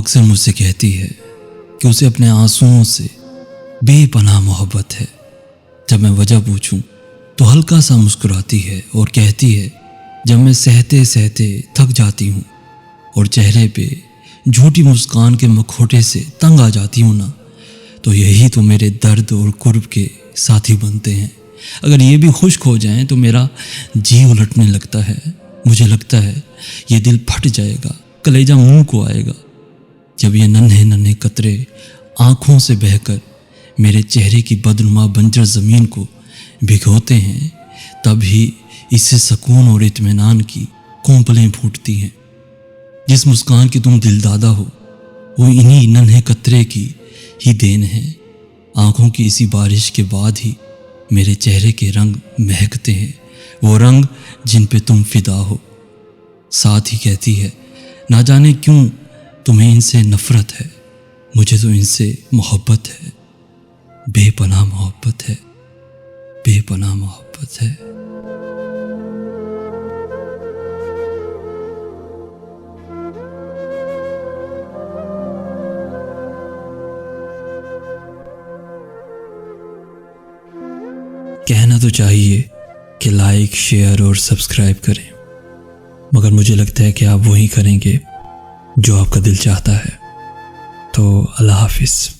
अक्सर मुझसे कहती है कि उसे अपने आंसुओं से बेपनाह मोहब्बत है। जब मैं वजह पूछूं तो हल्का सा मुस्कुराती है और कहती है, जब मैं सहते सहते थक जाती हूँ और चेहरे पे झूठी मुस्कान के मखौटे से तंग आ जाती हूँ ना, तो यही तो मेरे दर्द और कुर्ब के साथी बनते हैं। अगर ये भी खुश्क हो जाएं तो मेरा जी उलटने लगता है। मुझे लगता है ये दिल फट जाएगा, कलेजा मुंह को आएगा। जब ये नन्हे नन्हे कतरे आँखों से बहकर मेरे चेहरे की बदनुमा बंजर ज़मीन को भिगोते हैं, तब ही इससे सुकून और इत्मीनान की कौंपलें फूटती हैं। जिस मुस्कान की तुम दिलदादा हो वो इन्हीं नन्हे कतरे की ही देन है। आँखों की इसी बारिश के बाद ही मेरे चेहरे के रंग महकते हैं, वो रंग जिन पे तुम फिदा हो। साथ ही कहती है, ना जाने क्यों तुम्हें इनसे नफ़रत है, मुझे तो इनसे मोहब्बत है। बेपनाह मोहब्बत है, बेपनाह मोहब्बत है। कहना तो चाहिए कि लाइक, शेयर और सब्सक्राइब करें, मगर मुझे लगता है कि आप वही करेंगे जो आपका दिल चाहता है। तो अल्लाह हाफिज़।